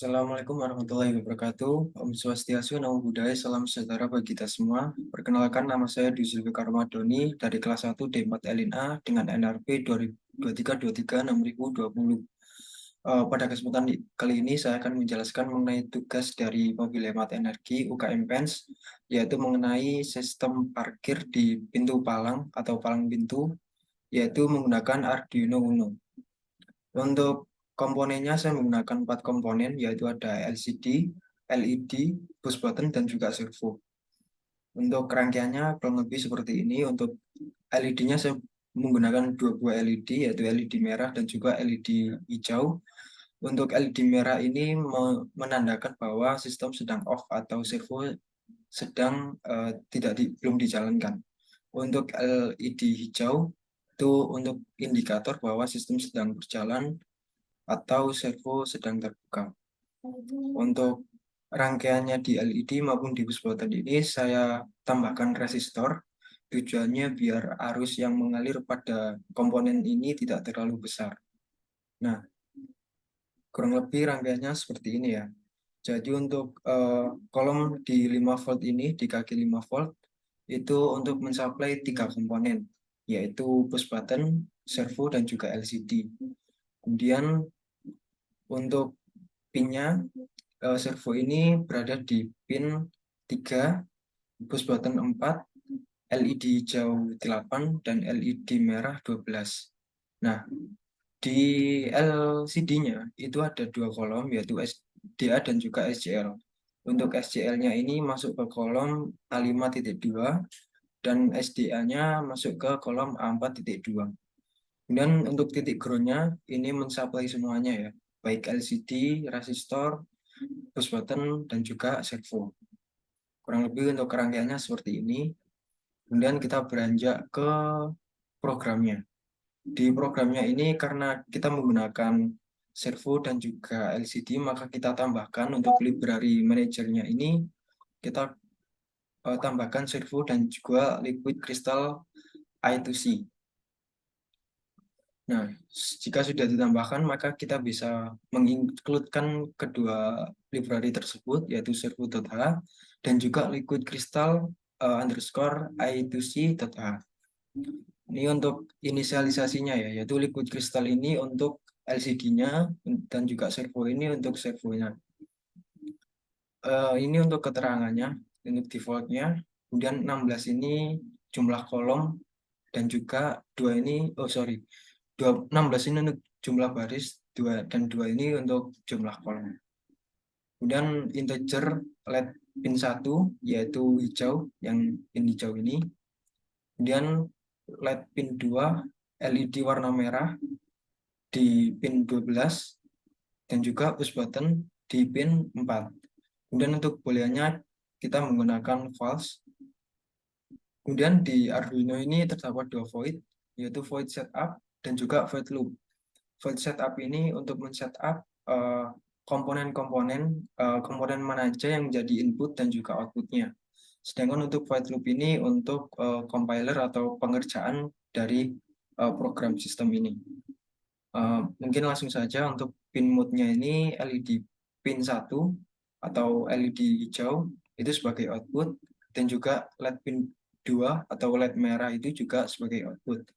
Assalamualaikum warahmatullahi wabarakatuh. Om Swastiastu, Namo Buddhaya, salam sejahtera bagi kita semua. Perkenalkan, nama saya Dwi Zulfikar Ramadhani dari kelas 1 D4 LNA dengan NRP 2023-6020. Pada kesempatan kali ini saya akan menjelaskan mengenai tugas dari mobil hemat energi UKM PENS, yaitu mengenai sistem parkir di pintu palang atau palang pintu, yaitu menggunakan Arduino Uno. Untuk komponennya saya menggunakan 4 komponen, yaitu ada LCD, LED, push button, dan juga servo. Untuk rangkaiannya kurang lebih seperti ini. Untuk LED-nya saya menggunakan 2 buah LED, yaitu LED merah dan juga LED hijau. Untuk LED merah ini menandakan bahwa sistem sedang off atau servo sedang belum dijalankan. Untuk LED hijau itu untuk indikator bahwa sistem sedang berjalan atau servo sedang terbuka. Untuk rangkaiannya di LED maupun di bus button ini saya tambahkan resistor. Tujuannya biar arus yang mengalir pada komponen ini tidak terlalu besar. Nah, kurang lebih rangkaiannya seperti ini ya. Jadi untuk kolom di 5 volt ini, di kaki 5 volt, itu untuk mensuplai 3 komponen, yaitu push button, servo, dan juga LCD. Kemudian untuk pinnya, servo ini berada di pin 3, push button 4, LED hijau 8, dan LED merah 12. Nah, di LCD-nya itu ada 2 kolom, yaitu SDA dan juga SCL. Untuk SCL-nya ini masuk ke kolom A5.2 dan SDA-nya masuk ke kolom A4.2. Kemudian untuk titik ground-nya ini mensuplai semuanya ya, baik LCD, resistor, push button, dan juga servo. Kurang lebih untuk rangkaiannya seperti ini. Kemudian kita beranjak ke programnya. Di programnya ini karena kita menggunakan servo dan juga LCD, maka kita tambahkan untuk library manajernya ini, kita tambahkan servo dan juga liquid crystal I2C. Nah, jika sudah ditambahkan, maka kita bisa mengincludekan kedua library tersebut, yaitu servo.h dan juga liquid crystal underscore I2C.h. Ini untuk inisialisasinya ya, yaitu liquid crystal ini untuk LCD-nya dan juga servo ini untuk servonya. Ini untuk keterangannya, untuk default-nya. Kemudian 16 ini jumlah kolom dan juga 16 ini untuk jumlah baris, 2 dan 2 ini untuk jumlah kolom. Kemudian integer LED pin 1 yaitu hijau, yang pin hijau ini. Kemudian LED pin 2 LED warna merah di pin 12 dan juga push button di pin 4. Kemudian untuk booleannya kita menggunakan false. Kemudian di Arduino ini terdapat 2 void, yaitu void setup dan juga void loop. Void setup ini untuk men-setup komponen-komponen komponen mana aja yang menjadi input dan juga outputnya. Sedangkan untuk void loop ini untuk compiler atau pengerjaan dari program sistem ini. Mungkin langsung saja untuk pin mode-nya ini LED pin 1 atau LED hijau itu sebagai output, dan juga LED pin 2 atau LED merah itu juga sebagai output.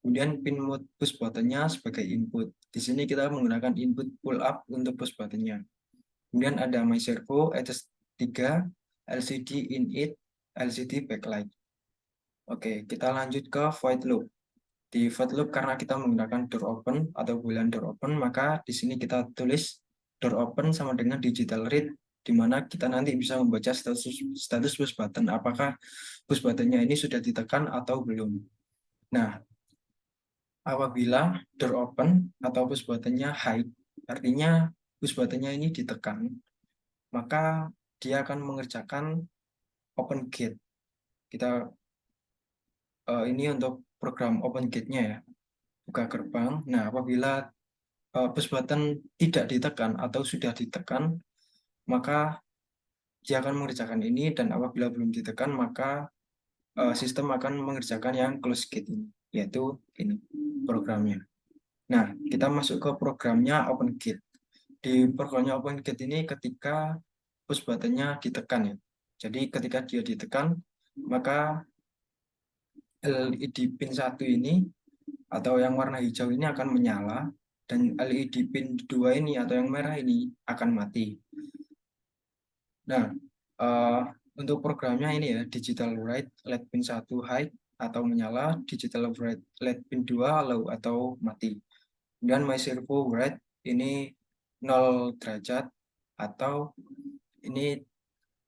Kemudian pin mode push button-nya sebagai input. Di sini kita menggunakan input pull up untuk push button-nya. Kemudian ada my servo, ETS3, LCD init, LCD backlight. Oke, kita lanjut ke void loop. Di void loop karena kita menggunakan door open atau boolean door open, maka di sini kita tulis door open sama dengan digital read, di mana kita nanti bisa membaca status push button, apakah push button-nya ini sudah ditekan atau belum. Nah, apabila door open atau push button-nya high, artinya push button-nya ini ditekan, maka dia akan mengerjakan open gate. Kita ini untuk program open gate-nya ya, buka gerbang. Nah, apabila push button tidak ditekan atau sudah ditekan, maka dia akan mengerjakan ini, dan apabila belum ditekan, maka sistem akan mengerjakan yang close gate ini, yaitu ini programnya. Nah, kita masuk ke programnya open gate. di programnya OpenGate ini ketika push buttonnya ditekan ya. Jadi ketika dia ditekan, maka LED pin 1 ini atau yang warna hijau ini akan menyala, dan LED pin 2 ini atau yang merah ini akan mati. Nah, eh, untuk programnya ini ya, digital write LED pin 1 high atau menyala, digital write LED pin 2 low atau mati. Dan my servo write ini 0 derajat, atau ini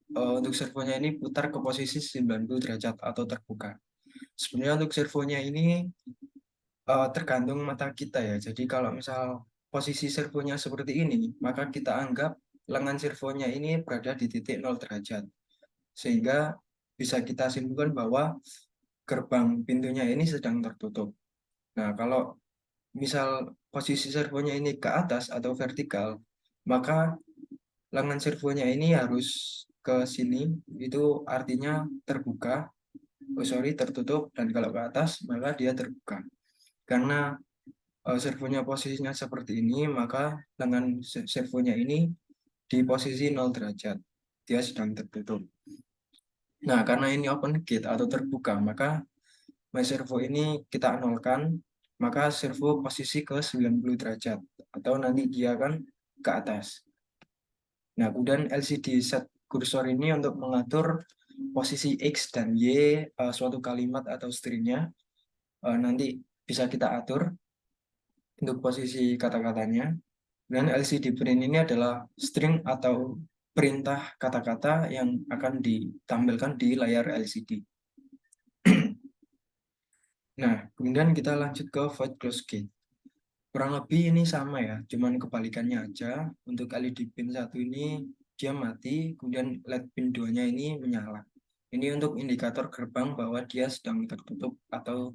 untuk servonya ini putar ke posisi 90 derajat atau terbuka. Sebenarnya untuk servonya ini tergantung mata kita ya. Jadi kalau misal posisi servonya seperti ini, maka kita anggap lengan servonya ini berada di titik 0 derajat. Sehingga bisa kita simpulkan bahwa gerbang pintunya ini sedang tertutup. Nah, kalau misal posisi servonya ini ke atas atau vertikal, maka lengan servonya ini harus ke sini, itu artinya terbuka, tertutup, dan kalau ke atas maka dia terbuka. Karena servonya posisinya seperti ini, maka lengan servonya ini di posisi 0 derajat, dia sedang tertutup. Nah, karena ini open gate atau terbuka, maka my servo ini kita nolkan, maka servo posisi ke 90 derajat, atau nanti dia akan ke atas. Nah, kemudian LCD set kursor ini untuk mengatur posisi X dan Y suatu kalimat atau stringnya, nanti bisa kita atur untuk posisi kata-katanya. Dan LCD print ini adalah string atau perintah kata-kata yang akan ditampilkan di layar LCD. Nah, kemudian kita lanjut ke void close gate. Kurang lebih ini sama ya, cuman kebalikannya aja. Untuk LED pin 1 ini dia mati, kemudian LED pin 2-nya ini menyala. Ini untuk indikator gerbang bahwa dia sedang tertutup atau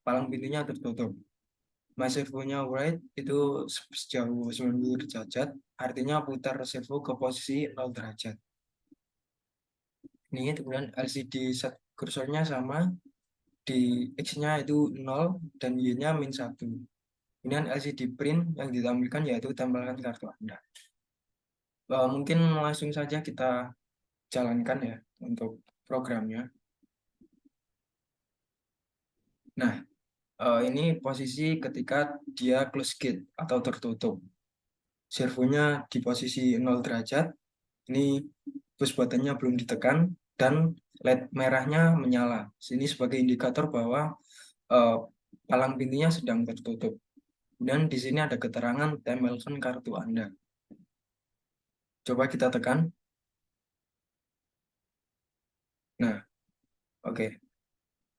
palang pintunya tertutup. My servonya write itu sejauh 90 derajat, artinya putar servo ke posisi 0 derajat. Ini kemudian LCD set kursornya sama, di X-nya itu 0 dan Y-nya -1. Kemudian LCD print yang ditampilkan yaitu tempelan kartu Anda. Mungkin langsung saja kita jalankan ya untuk programnya. Nah, ini posisi ketika dia close gate atau tertutup. Servonya di posisi 0 derajat, ini push buttonnya belum ditekan, dan LED merahnya menyala. Ini sebagai indikator bahwa uh, palang pintunya sedang tertutup. Dan di sini ada keterangan tempelkan kartu Anda. Coba kita tekan. Nah, oke.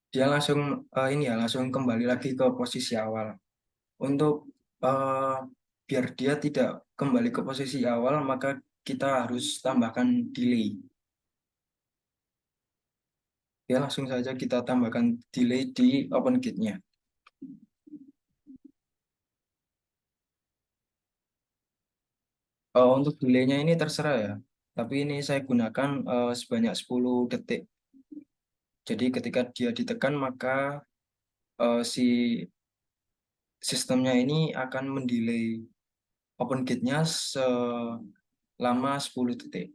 Dia langsung ini ya, langsung kembali lagi ke posisi awal. Untuk biar dia tidak kembali ke posisi awal, maka kita harus tambahkan delay. Ya, langsung saja kita tambahkan delay di open gate-nya. Untuk delay-nya ini terserah ya, tapi ini saya gunakan sebanyak 10 detik. Jadi ketika dia ditekan, maka si sistemnya ini akan mendelay open gate-nya selama 10 detik.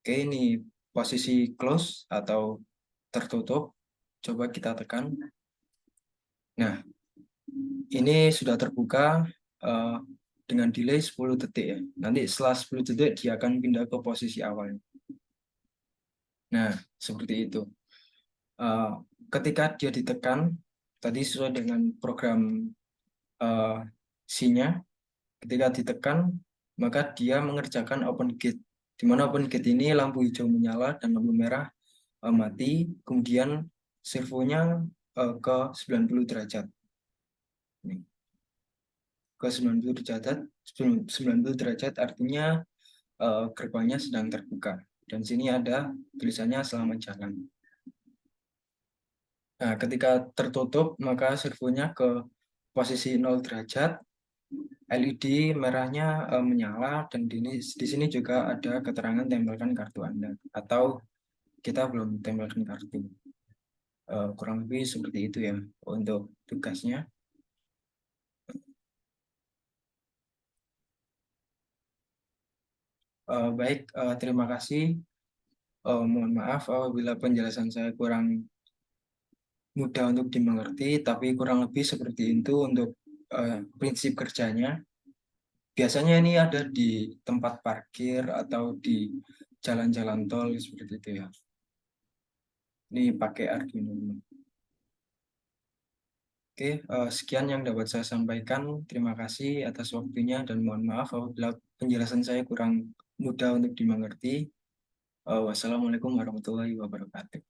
Oke, ini posisi close atau tertutup. Coba kita tekan. Nah, ini sudah terbuka eh, dengan delay 10 detik ya. Nanti setelah 10 detik dia akan pindah ke posisi awal. Nah, seperti itu. Eh, Ketika dia ditekan, tadi sesuai dengan program eh, C-nya, ketika ditekan, maka dia mengerjakan open gate. Di mana open gate ini lampu hijau menyala dan lampu merah mati, kemudian servonya ke 90 derajat. Nih, ke 90 derajat, 90 derajat artinya gerbangnya sedang terbuka. Dan sini ada tulisannya selamat jalan. Nah, ketika tertutup, maka servonya ke posisi 0 derajat, LED merahnya menyala, dan di sini juga ada keterangan tempelkan kartu Anda. Atau kita belum tempelkan kartu. Kurang lebih seperti itu ya untuk tugasnya. Baik, terima kasih. Mohon maaf apabila penjelasan saya kurang mudah untuk dimengerti, tapi kurang lebih seperti itu untuk prinsip kerjanya. Biasanya ini ada di tempat parkir atau di jalan-jalan tol seperti itu ya. Ini pakai Arduino Uno. Oke, sekian yang dapat saya sampaikan. Terima kasih atas waktunya dan mohon maaf apabila penjelasan saya kurang mudah untuk dimengerti. Wassalamualaikum warahmatullahi wabarakatuh.